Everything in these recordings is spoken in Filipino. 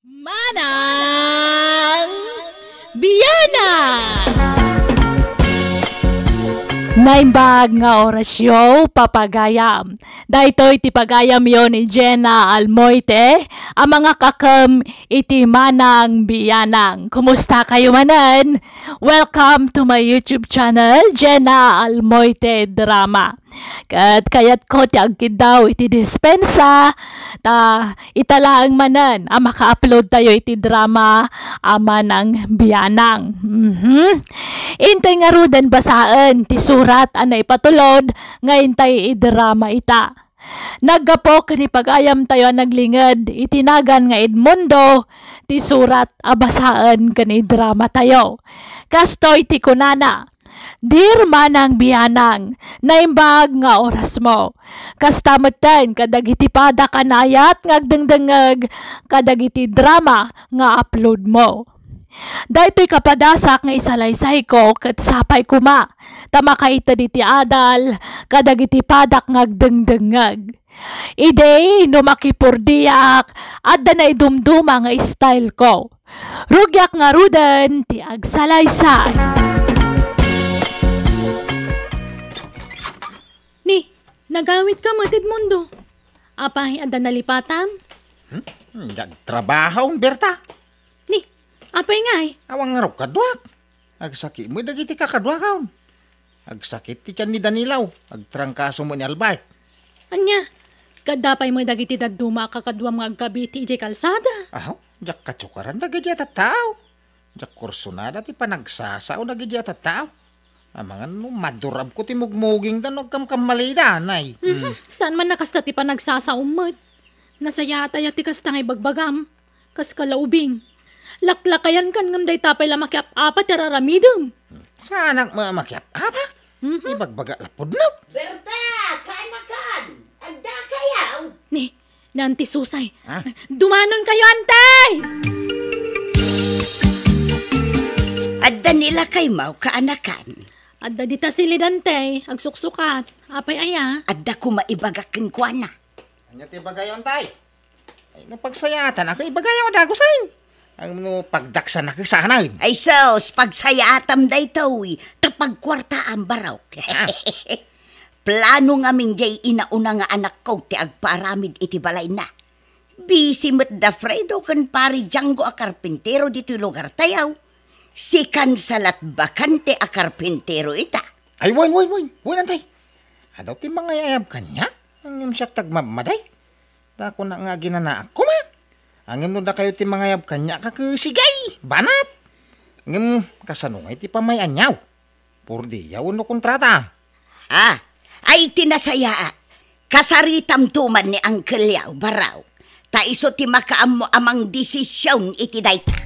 Manang Biyana! Naimbag nga orasyo papagayam. Daytoy ti pagayam yon ni Jenna Almoite, ang mga kakam iti Manang Biyanang. Kumusta kayo manan? Welcome to my YouTube channel, Jenna Almoite Drama. Kayat ko ti agkid daw iti dispensa, italaang manan, maka-upload tayo iti drama Manang Biyanang. Intay nga rudan basaan ti surat anay patulod nga intay i-drama ita. Naggapo kani pagayam tayo naglingad itinagan nga Edmundo ti surat abasaan kani drama tayo. Kastoy ti kunana. Dear Manang Biyanang, naimbag nga oras mo. Kastamutan kadagiti pada kanayat ngagdengdengeg kadagiti drama nga upload mo. Daytoy kapadasak nga isalaysay ko ket sapay kuma. Tamakaita diti adal kadagiti padak ngagdengdengeg. Ide no makipurdiak adda na idumduma nga style ko. Rugyak nga rudan ti agsalaysay. Ni, nagawit ka matid mundo. Apay ada nalipatam? Trabaho, Berta. Ni, apay ngay? Awang nga kadwak. Agsakit mo dagiti ka kadwakaw. Agsakit ti tiyan ni Danilaw. Agtrangkaso mo ni Albert. Anya, kadapay mo dagiti dagduma kakadwa mga agkabiti iti kalsada. Aho, jak katsukaran dagiti at tao. Jak kursunada ti panagsasao dagiti at tao. Mga madurab ko ti mugmuging dan og kamkamalida, nay. Saan man nakasta ti panagsasaumad? Nasaya tayo ti kasta ngay bagbagam. Kas kalaubing. Laklakayan kan ngam day tapay la makiap-apat tararamidem. Saan ang makiap-apa? Ibagbaga lapod na. Berta, kanakan! Agda kayaw! Ni, nanti susay. Dumanon kayo, antay! Adda nila kay mau kaanakan. Adda dita silidante, agsuksukat. Apay aya. Adda ko maibagakin ko na. Anya ti bagayon tay? Ay no pagsayatan ako ibagayon dagusain. Ang no pagdaksan ako sa hanay. Ay sos, pagsayatam day tawi, tapagkwarta ang baraw. Plano nga minjay inauna nga anak ko ti agparamid iti balay na. Busy met da Fredo kan pari Django a karpintero dito lugar tayaw. Si Kansalat bakante a karpintero ita. Ay, woy, nantay. Adaw ti mga yayab kanya? Ang yung siya tagmamaday. Dako na nga ginanaak ko man. Ang yung da kayo ti mga yayab kanya kakusigay. Banat. Ang yung kasanungay ti pamayan yaw. Purdi yaw no kontrata. Ay tinasaya. Kasaritam tuman ni Uncle Yaw baraw. Ta iso ti makaam mo amang desisyon iti dayta.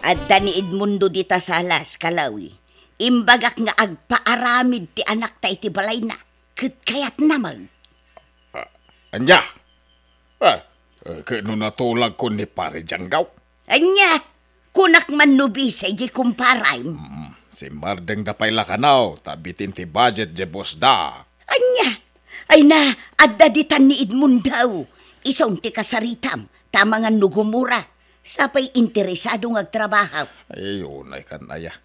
Adda ni Edmundo dita salas, kalawi. Imbagak nga agpaaramid ti anak ta iti balay na. Ket kayat namag. Anya? Kano natulag ko ni pare Djanggaw? Anya, kunak man nubisay di kumparay. Si Mardeng da payla kanaw, tabitin ti budget je boss da. Anya, ay na, adda ditan ni Edmundo. Isong ti kasaritam, tamangan nugumura. Sapay interesado ngagtrabaho. Ay, unay kan aya.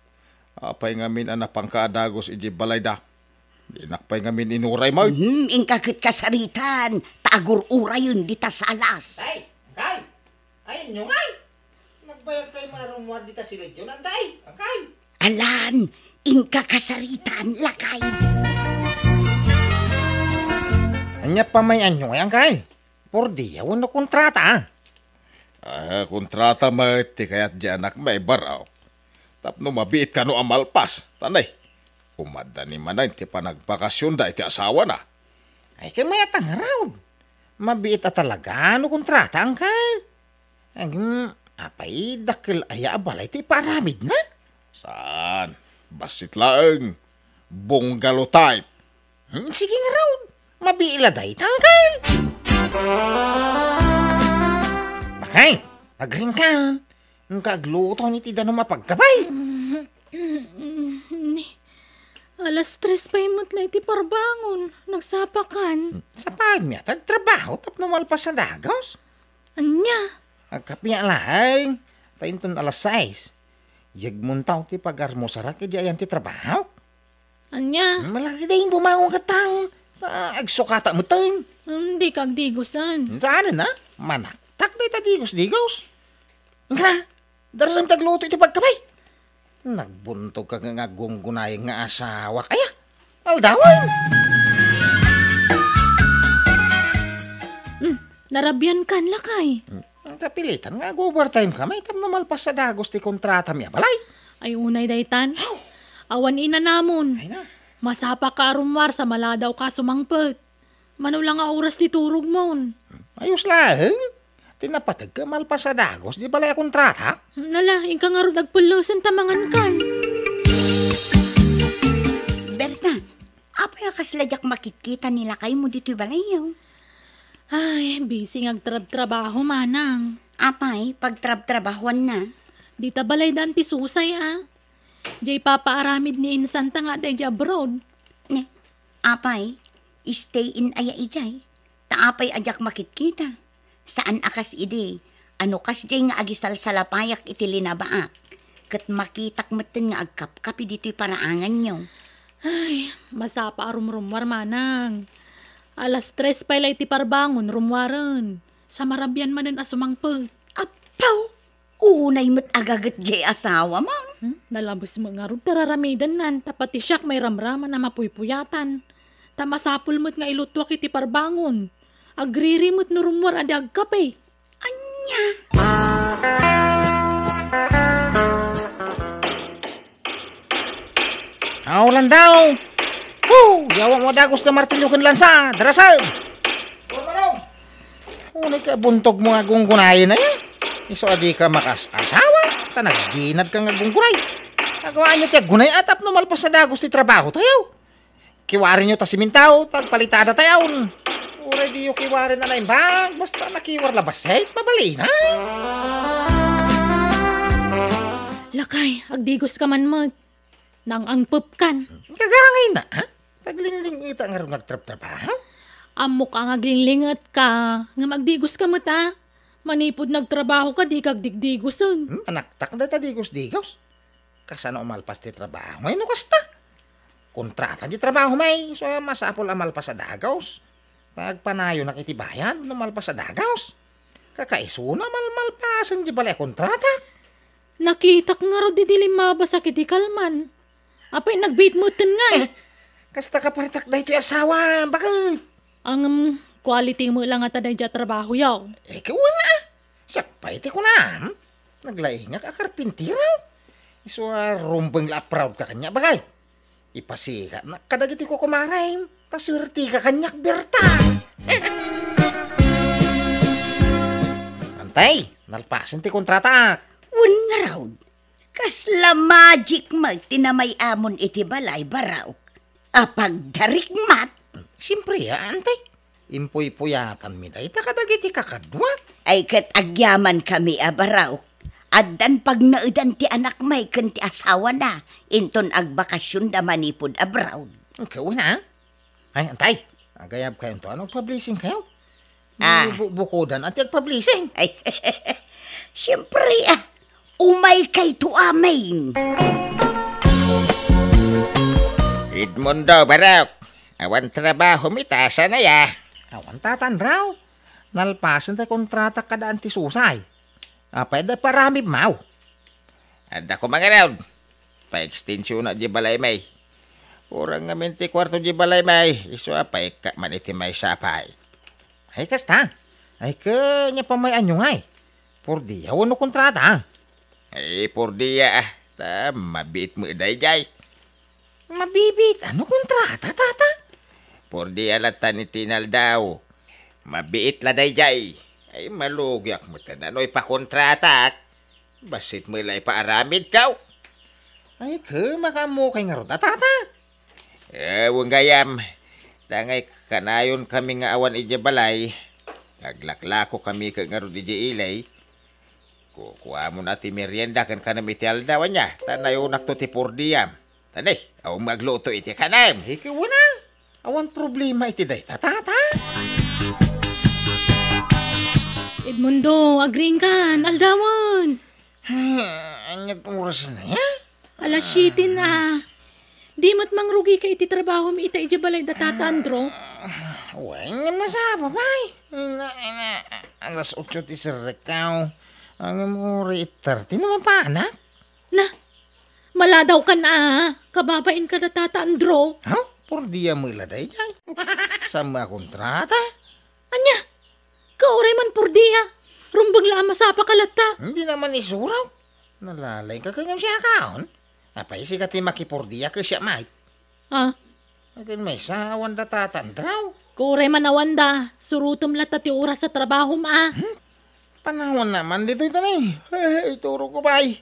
Apay ngamin anak pangkaadagos iji balay da. Dinakpay ngamin inuray mo. Ingkakit kasaritan, tagur-uray yun dita salas. Tay, Angkay. Ay, inyo ngay. Nagbayag kay marumwar dita si Lejo nantay. Angkay. Alan, ingka kasaritan, lakay. Anya pa may anyo ngay, Angkay. Purdi yaw no kontrata. Kontrata ti kayat di anak may baraw. Tapno mabiit ka no amalpas. Tanay, umada ni manay ti panagpakasyon da iti asawa na. Ay kay may atang raw. Mabiit at talaga no kontrata, Angkay. Ang apay dakil aya balay ti paramid na. Saan? Basit laeng. Bungalo type. Sige nga raw. Mabiila day, Angkay. Bakay, agring ka. Ang kagluto ni Tida na mapagkabay. Ni, Alas 3 pa imot la iti parbangon. Nagsapakan. Sa pagmiya, tagtrabaho, tapno malpas sa dagos. Anya? Agkapya lahing, tainton alas 6. Yagmuntaw ti pagarmosara kaya ayan ti trabaho. Anya? Malaki dahin bumangon ka taon. Agsukata mo taon. Hindi kagdigusan. Saan na? Manaktak na itadigos-digos. Nga, darasang tagluto iti pagkabay. Nagbuntog ka nga gunggunay nga asawa kaya. Aldawan. Narabyan kan lakay. Ang kapilitan nga overtime ka. May tam malpas sa dagos ti kontrata miya balay. Ay unay daytan. Awan ina namon. Ay na. Masapa ka rumwar sa maladaw ka sumangpet. Manulang nga oras ti turog mon. Ayos lang. Tinapatag ka malpas sa dagos. Di balay kontrata. Nala, ika nga ro nagpulusan tamangan kan. Berta, apay akaslajak makitkita nila kayo mo dito'y balayaw. Ay, busy ngagtrab-trabaho manang. Apay, pagtrab-trabahuan na. Di ta balay dan ti susay Jay papaaramid ni insan ta nga day abroad. Ne, apay, stay in aya ijay. Taapay ajak makitkita. Saan akas ide? Ano kas jay nga agisal sa lapayak iti linabaak? Kat makitak maten nga agkap-kapi dito'y paraangan nyo. Ay, masapa rumrumwar manang. Alas 3 pa ilay ti parbangon rumwaran. Sa marabyan manen asumangpet. Apaw! Unay mo't agagat jay asawa man. Nalabos mo nga ro tararamidan nan. Tapat ti siyak may ramraman na mapuypuyatan. Tamasapul mo't nga ilutwak iti parbangon. Agriri mo't nurumwar adi agkape. Anya! Aulan daw. Yawa mo dagos na martilyo kan lansa. Darasam. Unay ka buntog mo nga gunggunayin na yan. Iso adi ka makas-asawa. Tanagginad ka nga gunggunay. Nagawaan nyo tiya gunay atap no malpas na dagos ti trabaho tayo. Kiwarin nyo ta simintaw. Tagpalitada tayo. Uray di yung kiwarin na naimbag. Basta nakiwar labas mabali na. Lakay, agdigos ka man mag. Nang angpep kan. Kagangay na ha? Taglinling ita nga rin nagtrap-trabaho. Amok ang aglinlingat ka. Nga magdigos ka mo ta. Manipod nagtrabaho ka di kagdigdigoson. Manaktak na ta digos-digos. Kasano umalpas ti trabaho. Ngayon no kasta. Kontrata di trabaho may. So masapol amalpas sa dagaws. Pagpanayo na kitibayan. Numalpas sa dagaws. Kakaiso na malmalpasan di balay kontrata. Nakita ko nga ro di dilim mabasa kiti kalman. Apay nagbait mo nga. Kasta ka paritak na ito'y asawa. Bakit? Ang quality mo lang at aday dya trabaho yaw. Ikaw na. Siya paiti ko na. Naglaingak ka karpintira. Iso rumbang la proud ka kanya. Bakit? Ipasika na kadagiti ko kumaray. Tasurti ka kanyak berta. Antay, nalpasan ti kontrata. Un nga raw. Kasla magic magtinamay amon iti balay baraw. Apag darik mat. Siyempre, antay. Impuy-puyatan mi da. Ita kadagiti kakadwa. Ay kat agyaman kami abaraw. Addan pag naudan ti anak may kan ti asawa na. Inton agbakasyon da manipod abroad. Ikaw na. Ay, antay. Agayab kayo to. Anong publishing kayo? Bukodan at publishing. Ay, siyempre umay kay to amin. Edmundo, Barok. Awan trabaho mitasa na ya. Awan tatan raw. Nalpasan tayo kontrata kada antisusay. Pwede parami mau. Ada ko mga raw. Pa-extension na di balay may. Urang nga 24 di balay may. Iso apay ka man iti may sapay. Ay, kasta. Ay, kanya pa may anyo ngay. Por di, awan no kontrata. Ay, por diya mabit mo day jay. Mabibit. Ano kontrata, tata? Por diya latan ni Tinal daw. Mabiit la day jay. Ay, malugyak mo tananoy pa kontrata. Basit mo ilay paaramid kaw. Ay, makamukay nga ron, tata. Huwag gayam. Tangay kanayon kami nga awan ija balay. Naglaklako kami ka nga ron ija ilay. Kukuha mo na ti merienda kan kanam iti aldawan niya. Tanayo nakto ti pordiyam. Tanay, aw magluto iti kanam. Ikaw na. Awan problema iti day, tata. Edmundo, agring kan, aldawan. Anyat oras na ya? Alas 7 na. Di mo't mangrugi ka iti trabaho mi ita iti balay da Tata Andro. Uy, nga masapa, bay. Alas 8 ti sirikaw. Ang amore 30 naman pa, anak. Na, maladaw ka na. Kababain ka da Tata Andro. Ha? Por dia mo iladay, jay. Sama kontrata. Anya, kauray man por dia. Rumbang lang masapa kalata. Hindi naman isuraw. Nalalay ka kanyang siya kaon. Apay si kati makipordiya ka siya, mate. Ah, Akin may sawan da tatandraw. kauray man awanda. Surutom lata ti oras sa trabaho ma. Panahon naman dito ito na eh. Iturog ko bay.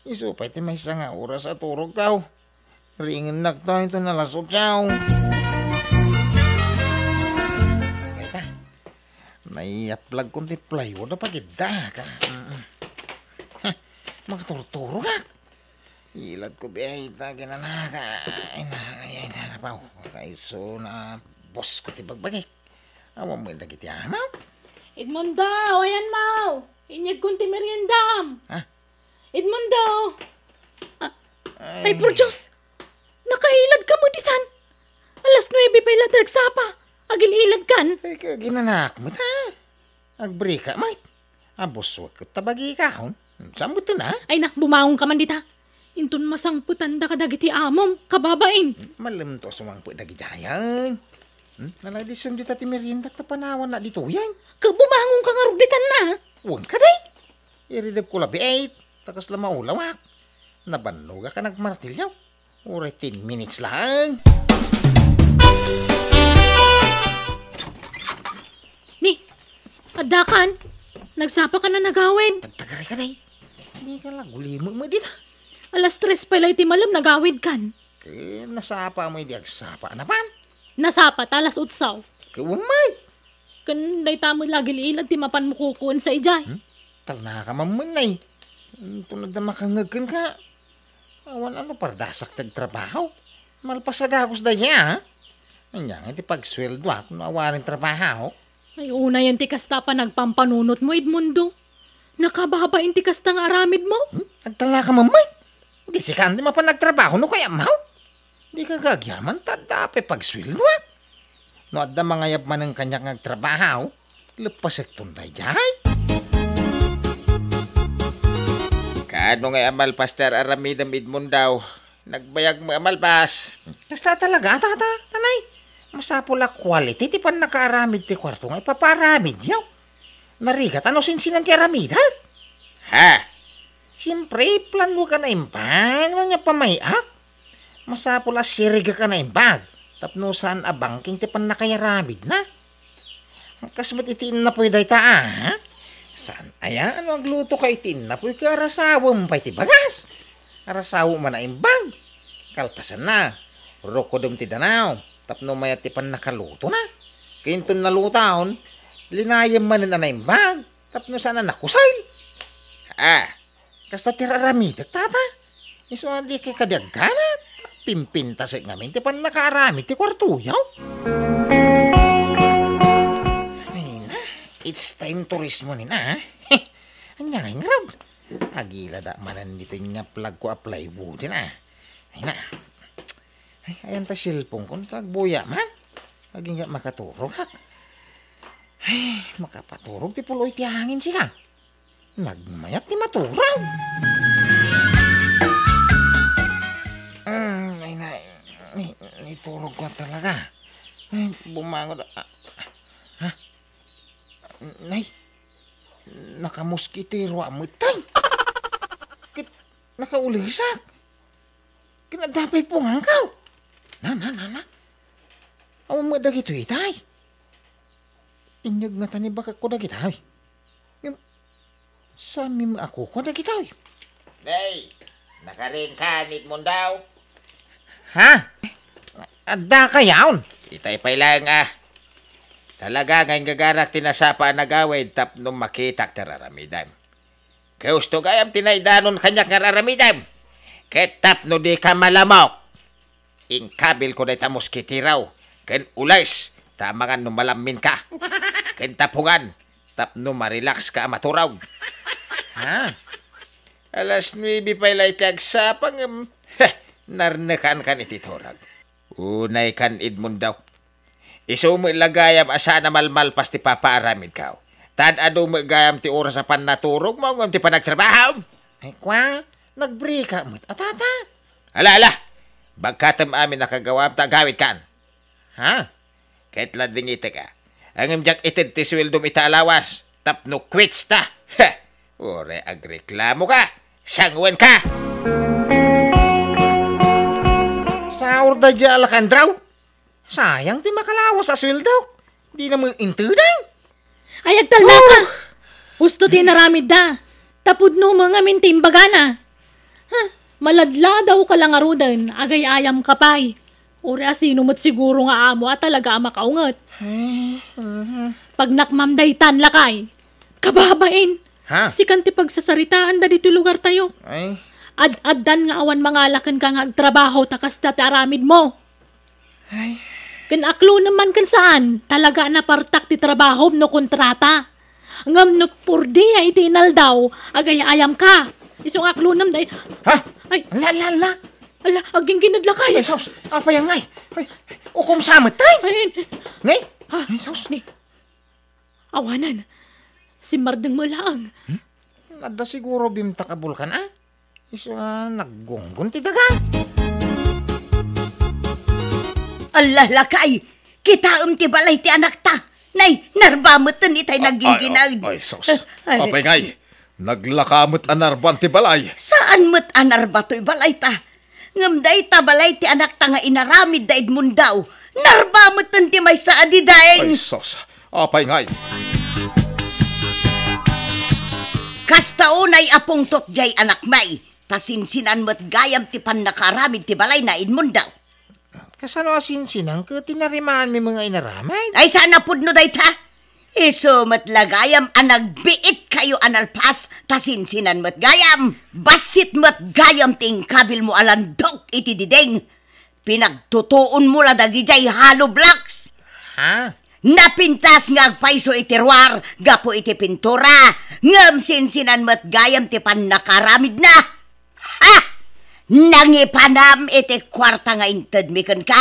Isupay ti may isa nga oras at turog kaw. Ringin nagto ito nalasot siyaw. Kaya naiaplag kong ti plywood na pagida ka. Magturturo ka. Ilad ko biyay ta ginanaka. Ay na napaw. Kaiso na boss ko ti bagbagay. Awang mo lagi ti amaw. Edmundo, ayan mau. Inyag kunti meriendam. Ha? Edmundo. Ay, por Diyos. Nakailad ka mo ditan. Alas 9 pa ilad nagsapa. Agil-ilad kan. Ay ka ginanak mo ta. Agbrika mate. Abos wag ko tabagi kahon. Saan mo na? Ay nak, bumaong ka man dita. Intun masangputan da kadagiti amom. Kababain. Malam to sumang po dagi jayan. Naladison dita ti merienda ta panawan na dito yan. Kabumangon ka nga rugditan na. Huwag ka day. Iridap ko labi 8. Takas lang maulawak. Nabanuga ka nagmartilyaw. Uri 10 minutes lang. Ni, adakan. Nagsapa ka na nagawid. Pagtagari ka day. Hindi ka lang gulimog mo dita. Alas 3 pa ilay ti malam nagawid kan. Kaya nasapa mo hindi agsapa naman. Nasapa talas utsaw. Kawamay. Kan day tamo lagi ilad ti mapan mo kukuan sa ijay. Talna ka mamunay. Tunad na makangagkan ka. Awan ano pardasak tagtrabaho. Malpasadagos da niya ha. Anyang iti pagsweldo ako no awarin trabaho. Ay una yan ti kasta pa nagpampanunot mo Edmundo. Nakababain ti kasta nga aramid mo. Agtala ka mamay. Di si Candy mapanagtrabaho no kaya maw. Di ka gagyaman tadape pagsweldo ako. No adda mga yab man ang kanyang nagtrabaho. Lepasek tunday jay. Kaano nga amal Pastor Aramidam Edmundaw? Nagbayag mo amal pas. Kasta talaga tata tanay. Masapula quality ti pan nakaaramid ti kwarto nga ipaparamid yaw. Narigat ano sinsinan ti aramid ha? Ha? Siyempre, plano ka na imbag. Ano niya pamayak? Masapula siriga ka na imbag. Tapno saan abangking ti pan nakayaramid na. Kasmat itiin na po yung dayta ha? Saan aya? Ano agluto ka itiin na po yung arasawa mo pa iti bagas? Arasawa man na imbag. Kalpasan na. Rokodom ti danaw. Tapno mayat ti pan nakaluto na. Kinton nalutaon, linayam man na imbag. Tapno sana nakusay. Ha? Kasta tiraramidag, tata. Iso hindi kay kadagganat. Pimpinta sa ngamin, ti pan nakaaramid, ti kwartuyaw. Ay na, it's time turismo ni na, ha? Anya nga ngrab. Agila da manan dito niya plug ko apply wood na. Ay na. Ay, ayan ta silpong kung tagbuya man. Aging nga makaturog, hak. Ay, makapaturog, ti puloy ti hangin siya. Nagmayat ni maturaw. Ay na, niturog ko talaga. Ay, bumangon. Ha? Nay, nakamuskitero amitay. Nakaulisak. Kinadapay po nga kaw. Na. Awan mo dagito itay. Inyag nga tani baka ko dagitay. Sami mo ako ko dagitay. Day, nakaring ka Edmundaw. Ha? Adda ka yaon. Itay pa lang Talaga ngayon gagarak tinasapa nagawid tapno makitak tararamidam. Gusto gayam tinaydanon kanyak nga raramidam. Ket tapno di ka malamok. ingkabil ko na ita moskitiraw. Ken ulays, tamangan no malamin ka. Ken tapungan, tapno marelax ka maturog. Ha? Alas 9 pa ilay tagsapang, narnakan kan iti turag. Unay kan Edmund daw. Iso mo ilagayam asa na malmalpas ti papaaramid ka. Tad ado mo gayam ti oras sa pannaturog mo ngam ti panagtrabaho. Ay kwa, nagbrika mo't atata. Ala, bagkatam amin nakagawam tagawid kan. Ha? Kahit lading ite ka. Ang imjak itid ti swildom italawas. Tapno quits ta. Ore agreklamo ka. Sangwen ka. Saur da dya alakandraw. Sayang ti makalawas sa sweldo. Di na mo intudan. Ay, agtalda ka. Gusto tinaramid da. Tapod no mga mintimbaga na. Maladla daw ka lang arudan. Agay ayam kapay. Uri asino mo't siguro nga amo at talaga makaungot. Pag nakmamday tan lakay. Kababain. Ha? Sikan ti pagsasaritaan da dito lugar tayo. Ay, Ad-addan nga awan mangalakan ka nga agtrabaho takas dati aramid mo. ay. Kanaklo naman kan saan, talaga na partak ti trabaho no kontrata. Ngam no purdi ay tinal daw, agay ayam ka. Isong aklo nam day. Ha? Ay, La. ala, aging ginadla kay. Ay, sos. Apa yang ngay? Ay, ukom samot tay. Ay, Ngay? ha, Ay, sos. ni. Awanan. Si Mardeng Malaang. Ada siguro bimta kabul kan, ah? Iso, naggunggun ti daga. Allah lakay, kita ti balay ti anak ta. Nay, narbamatan itay naging ginag. Ay, sos. Apay ngay. Naglakamot anarban ti balay. Saan mo't anar ba to'y balay ta? Ngamday ta balay ti anak ta nga inaramid da Edmund daw. Narbamatan ti may sa adidaeng. Ay, sos. Apay ngay. Kastaunay apong totjay anak may. Tasinsinan mo't gayam ti pan nakaramid ti balay na Edmund daw. Kasano asin-sinang ka tinarimaan mi mga inaramay? Ay sana pudno day ta. Iso matlagayam anagbiit kayo analpas tasinsinan mat gayam. Basit mat gayam ting kabil mo alandok iti dideng. Pinagtutuon mo la dagijay halo blocks. Ha? Napintas nga agpaiso iti ruar, gapo iti pintura. Ngam sinsinan mat gayam ti pan nakaramid na. Ha! Nangipanam iti kwarta nga inted mi ken ka.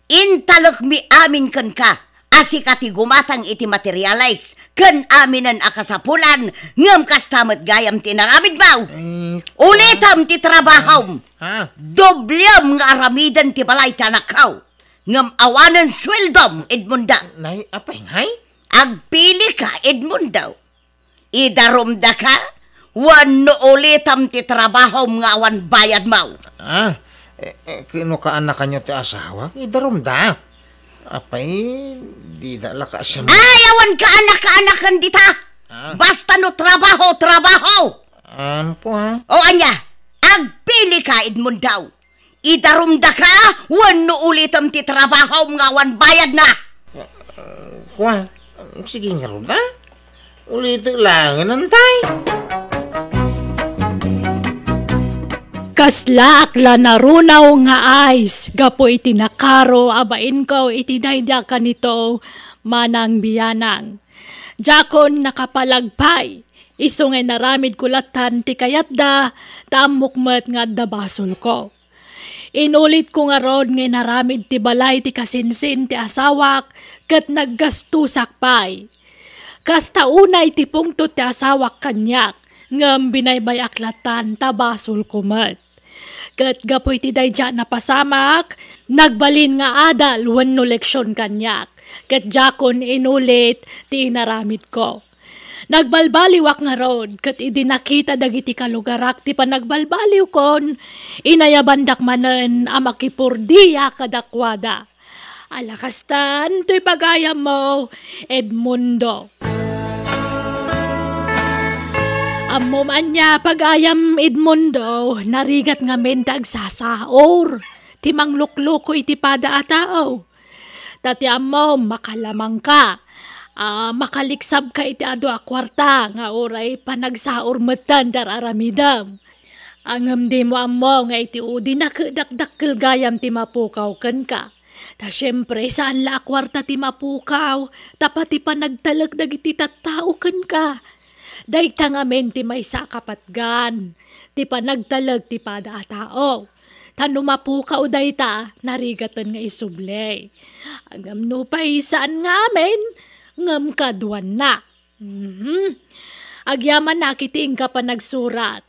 Intalok mi amin ken ka. Asi kati gumatang iti materialize. Ken aminan akasapulan. Ngam kastamat gayam tinaramid baw. Ulitam ti trabahom. Ha? Doblem nga aramidan ti balay tanakaw. Ngam awanan sweldom Edmunda. Nay, apay ngay? Agpili ka Edmundaw. Idarumda ka. Wano ulitam ti trabahom nga awan bayad maw. Ah, kino ka anak kanyo ti asawa? Idarom da. Apay, di dala ka siya mo. Ay, awan ka anak-anakan dita. Basta no trabaho. Ano po ha? O anya, agpili ka Edmundaw. Idarumda ka. Wano ulitam ti trabahom nga awan bayad na. Kwa, sige nga rin ha? Ulit lang, nantay. Kaslak la narunaw nga ice, gapo iti nakaro, abain ko iti dayda kanito, manang biyanang. Jakon nakapalagpay, isungay naramid kulatan ti kayatda, tamukmat nga dabasol ko. Inulit ko nga rod nga naramid ti balay ti kasinsin ti asawak, kat naggastusak pay. Kasta unay ti pungto ti asawak kanyak, ngam binaybay aklatan tabasol kumat. Kat gapoy ti dayja na pasamak, nagbalin nga adal wenno leksyon kanyak. Kat jakon inulit ti inaramid ko. Nagbalbaliwak nga rod, kat idinakita dagiti kalugarak ti panagbalbaliw kon, inayabandak manen amakipurdiya kadakwada. Alakastan, to'y pagayam mo, Edmundo. Amo man niya pagayam Edmundo, narigat nga mendag sasaor. Timang lukluko iti pada atao. Tati amo makalamang ka. Makaliksab ka iti ado a kwarta nga oray panagsaor metan dar aramidam. Angam di mo amo nga iti udi nakadakdakkel gayam ti mapukaw ken ka. Ta syempre saan la akwarta ti mapukaw, tapati pa nagtalag dagiti tattao ken ka. Dayta ngamen ti may sakapatgan, ti pa nagtalag ti pada tao. Tano mapukaw dayta, narigatan nga isublay. Angam no pa isaan nga amen, ngam kaduan na. Agyaman nakiting ka pa nagsurat.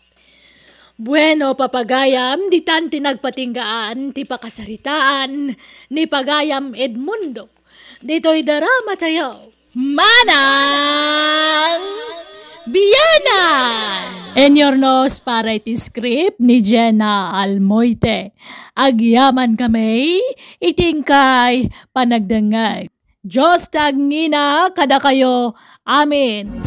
Bueno, papagayam, di tan tinagpatinggaan, ti pakasaritaan, ni pagayam Edmundo. Dito'y darama tayo. Manang Biyanan! Enyornos para iti script ni Jenna Almoite. Agyaman kami, itingkay panagdangag. Diyos tagngina kada kayo. Amen.